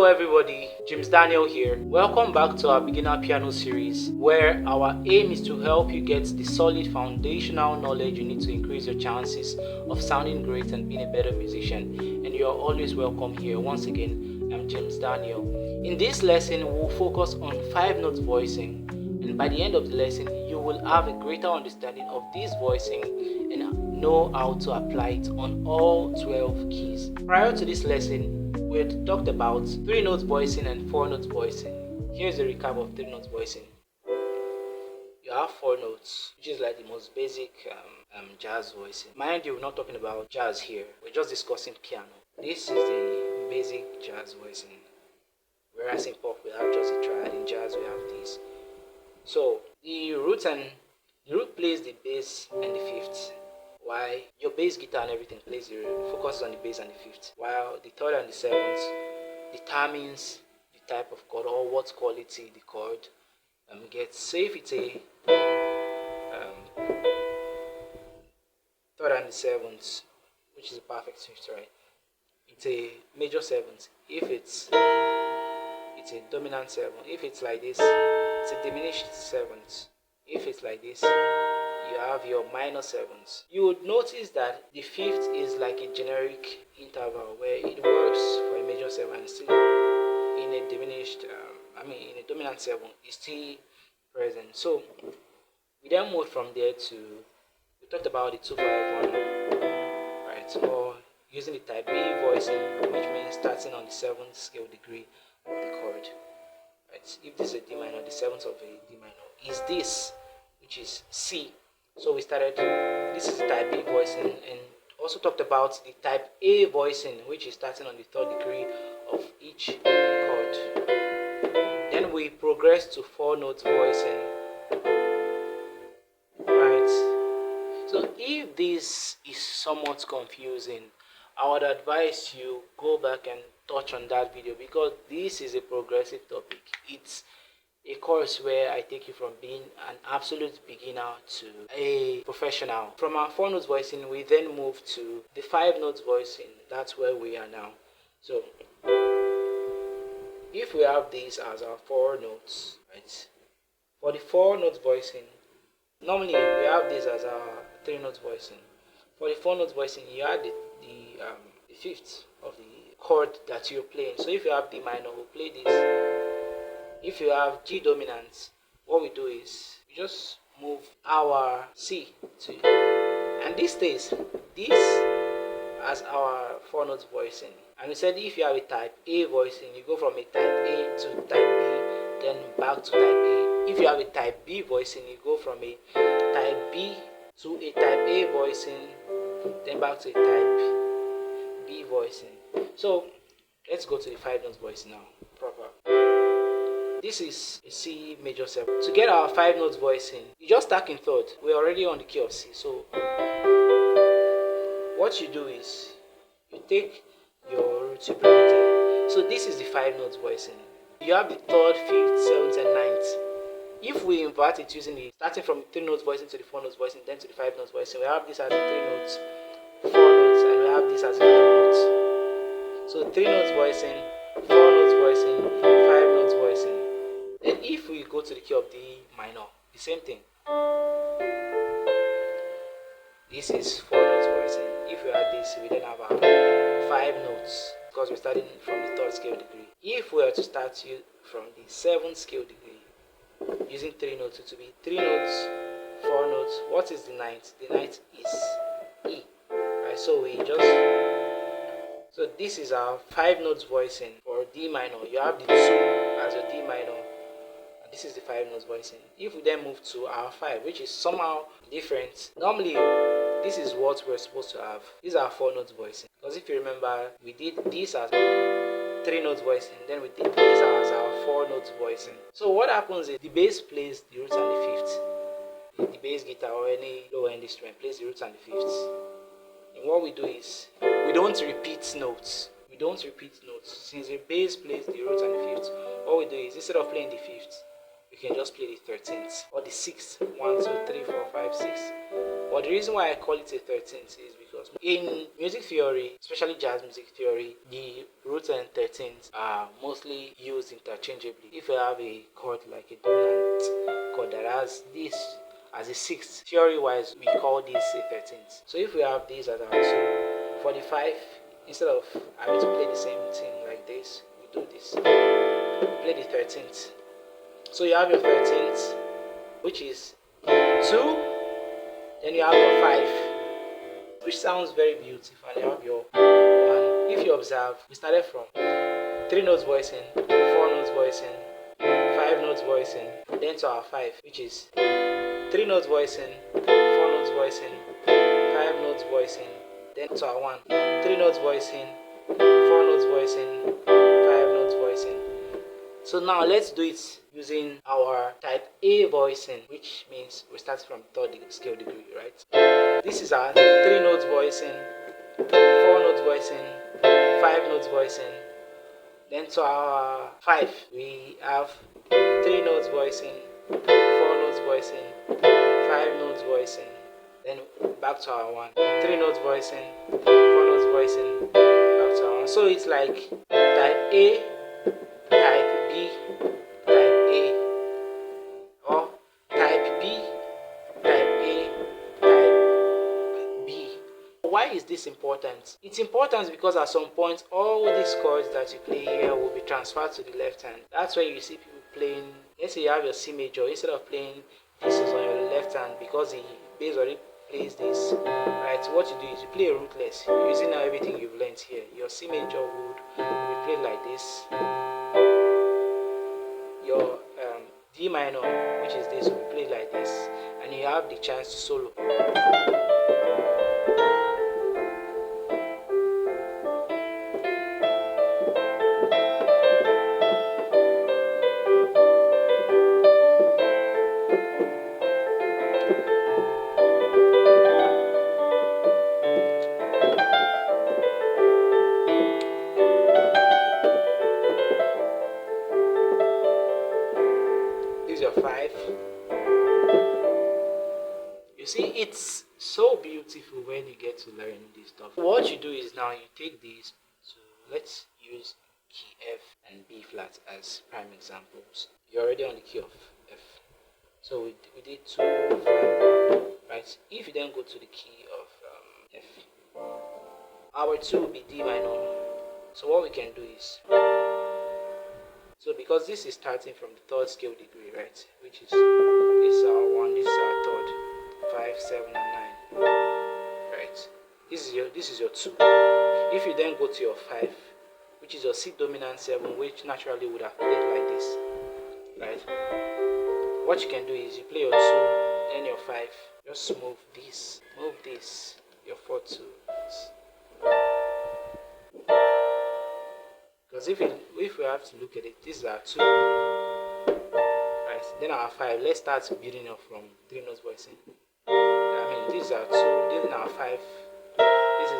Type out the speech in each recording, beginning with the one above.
everybody, James Daniel here. Welcome back to our beginner piano series, where our aim is to help you get the solid foundational knowledge you need to increase your chances of sounding great and being a better musician. And you are always welcome here. Once again, I'm James Daniel. In this lesson, we'll focus on 5-note voicing, and by the end of the lesson, you will have a greater understanding of this voicing and know how to apply it on all 12 keys. Prior to this lesson, we had talked about 3-note voicing and 4-note voicing. Here's a recap of 3-note voicing. You have 4 notes, which is like the most basic jazz voicing. Mind you, we're not talking about jazz here. We're just discussing piano. This is the basic jazz voicing. Whereas in pop we have just a triad, in jazz we have this. So the root plays the bass and the fifth, while your bass guitar and everything focuses on the bass and the fifth, while the third and the seventh determines the type of chord or what quality the chord gets. So if it's a third and the seventh, which is a perfect fifth, right? It's a major seventh. If it's a dominant seven. If it's like this, it's a diminished seventh. If it's like this, you have your minor sevenths. You would notice that the fifth is like a generic interval where it works for a major seven and still in a diminished, in a dominant seven, is still present. So we then moved from there to, we talked about the 2-5-1, right? Or using the type B voicing, which means starting on the 7th scale degree of the chord. Right? If this is a D minor, the 7th of a D minor is this, which is C. So we started, this is the type B voicing, and also talked about the type A voicing, which is starting on the 3rd degree of each chord. Then we progressed to 4-note voicing. Right? So if this is somewhat confusing, I would advise you go back and touch on that video, because this is a progressive topic. It's a course where I take you from being an absolute beginner to a professional. From our 4-note voicing, we then move to the 5-note voicing. That's where we are now. So if we have these as our 4 notes, right? For the 4-note voicing, normally we have this as our 3-note voicing. For the 4-note voicing, you add the fifth of the chord that you're playing. So if you have D minor, we'll play this. If you have G dominant, what we do is we just move our C to, and this stays. This as our 4-note voicing. And we said if you have a type A voicing, you go from a type A to type B, then back to type A. If you have a type B voicing, you go from a type B to a type A voicing, then back to a type B voicing. So let's go to the 5-note voice now, proper. This is a C major 7. To get our 5-note voicing, you just stack in 3rd. We're already on the key of C. So what you do is you take your root supremated. So this is the 5-note voicing. You have the 3rd, 5th, 7th, and 9th. If we invert it using the starting from 3-note voicing to the 4-note voicing, then to the 5-note voicing, we have this as 3 notes, 4 notes, and we have this as 5 notes. So 3-note voicing, 4-note voicing, 5-note voicing. Then if we go to the key of D minor, the same thing. This is 4-note voicing. If we add this, we then have our 5 notes, because we're starting from the 3rd scale degree. If we are to start you from the 7th scale degree, using 3 notes, it will be 3 notes, 4 notes. What is the 9th? The 9th is E. Right? So this is our 5-note voicing for D minor. You have the 2 as your D minor, and this is the 5-note voicing. If we then move to our 5, which is somehow different, normally this is what we're supposed to have. These are 4-note voicing, because if you remember, we did this as 3-note voicing, then we did this as our 4-note voicing. So what happens is the bass plays the root and the fifth. The bass guitar or any low-end instrument plays the root and the fifth. And what we do is we don't repeat notes. Since the bass plays the root and the fifth, what we do is instead of playing the fifth, you can just play the 13th or the 6th. 1, 2, 3, 4, 5, 6. But the reason why I call it a 13th is because in music theory, especially jazz music theory, the root and 13th are mostly used interchangeably. If you have a chord like a dominant chord that has this as a 6th, theory-wise, we call this a 13th. So if we have these as our 2, for the 5, instead of having to play the same thing like this, we do this. We play the 13th. So you have your 13th, which is 2, then you have your 5, which sounds very beautiful, and you have your 1. If you observe, we started from 3 notes voicing, 4 notes voicing, 5 notes voicing, then to our 5, which is 3 notes voicing, 4 notes voicing, 5 notes voicing, then to our 1, 3 notes voicing, 4 notes voicing, 5 notes voicing. So now let's do it using our type A voicing, which means we start from 3rd scale degree, right? This is our 3 notes voicing, 4 notes voicing, 5 notes voicing. Then to our 5, we have 3 notes voicing, 4 notes voicing, 5 notes voicing. Then back to our 1, 3 notes voicing, 4 notes voicing, back to our 1. So it's like type A, type B, type A, or type B, type A, type B. Why is this important? It's important because at some point all these chords that you play here will be transferred to the left hand. That's why you see people playing, let's say you have your C major, instead of playing this on your left hand because the bass already plays this, right? What you do is you play a rootless using now everything you've learned here. Your C major would be played like this. Your D minor, which is this, will be played like this, and you have the chance to solo. This is your 5. You see, it's so beautiful when you get to learn this stuff. What you do is now you take these, so let's use key F and B flat as prime examples. You're already on the key of F. So we did 2, 5, right? If you then go to the key of F, our 2 will be D minor. So what we can do is, so because this is starting from the 3rd scale degree, right? Which is, this is our 1, this is our 3rd, 5, 7, and 9. Right? This is your 2. If you then go to your 5, which is your C dominant 7, which naturally would have played like this, right? What you can do is you play your 2, then your 5. Just move this, your 4 2. Because if we have to look at it, this is our 2, right? Then our 5. Let's start building up from 3 notes voicing. This is our 2, this is our 5. This is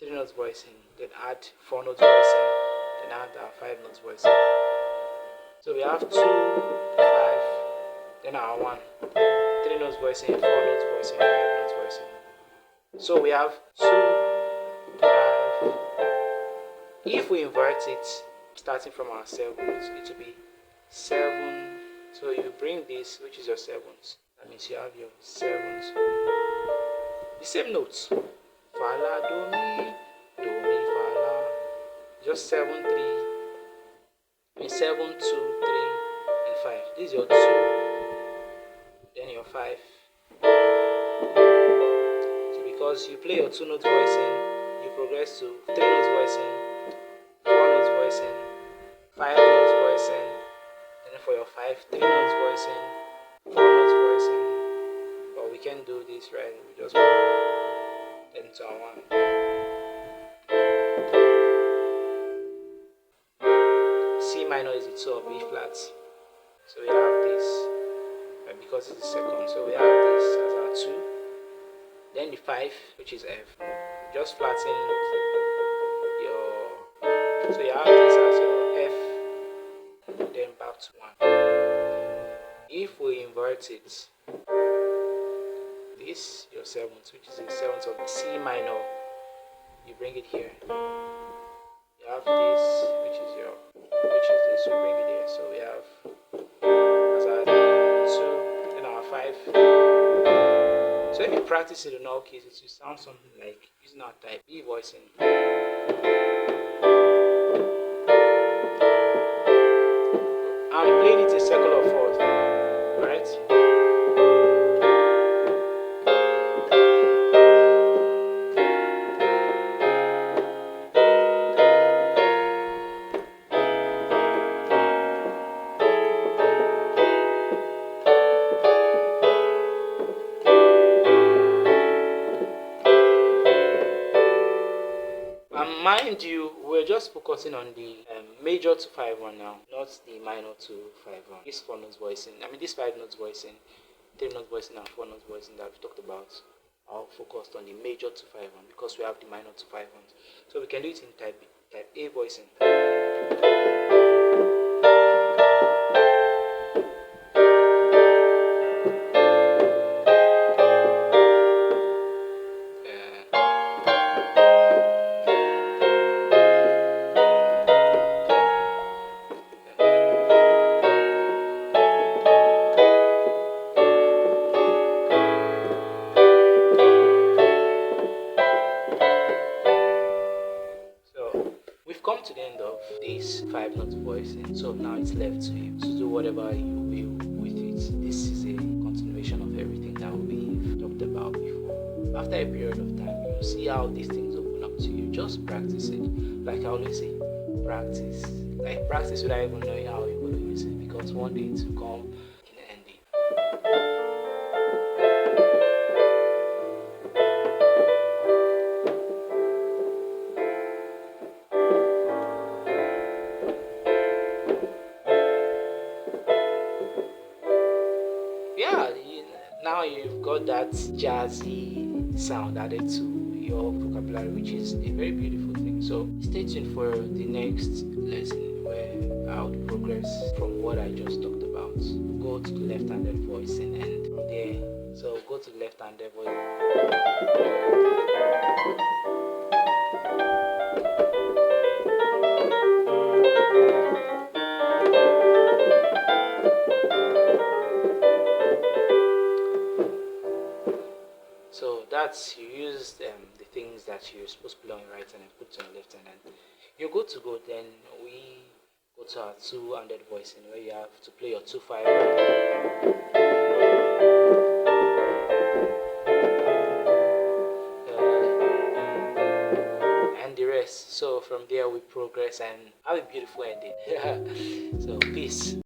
the 3 notes voicing. Then add 4 notes voicing. Then add our 5 notes voicing. So we have 2, 5. Then our 1, 3 notes voicing, 4 notes voicing, 5 notes voicing. So we have 2, 5. If we invert it, starting from our 7s, it will be 7. So you bring this, which is your 7s. That means you have your 7s. The same notes. Fa, la, do, mi, fa, la. Just 7, 3. 7, 2, 3, and 5. This is your 2. Then your 5. So because you play your 2 notes voicing, you progress to 3 notes voicing, 4 notes voicing, 5 notes voicing, and then for your 5, 3 notes voicing, 4 notes voicing. But we can do this, right? We just then to our 1. C minor is the 2 of B flats. So we have this, right, because it's the 2nd. So we have this as our 2. Then the 5, which is F. Just flatten your, so you have this as your F, then back to 1. we invert it. This your seventh, which is the seventh of the C minor, you bring it here. You have this, which is this, you bring it here. So we have as our 2, then our 5. So if you practice it in all cases, you sound something like using our type B voicing. I'm playing it a circle of 4th, right? And mind you, we're just focusing on the major to 5-1 now, not the minor to 5-1. This 4 notes voicing, this 5 notes voicing, 3 notes voicing, and 4 notes voicing that we talked about. I'll focus on the major to 5-1 because we have the minor to 5-1. So we can do it in type A voicing. Come to the end of this 5 note voicing, so now it's left to you to do whatever you will with it. This is a continuation of everything that we've talked about before. After a period of time, you'll see how these things open up to you. Just practice it. Like I always say, practice. Like practice without even knowing how you're going to use it, because one day it will come in handy. Yeah, now you've got that jazzy sound added to your vocabulary, which is a very beautiful thing. So stay tuned for the next lesson where I'll progress from what I just talked about. Go to the left-handed voicing, and from there, so go to the left-handed voice. So that's, you use the things that you're supposed to play on your right hand and put it on your left hand, and you're good to go. Then we go to our two-handed voicing where you have to play your 2-5 and the rest. So from there we progress and have a beautiful ending. So peace.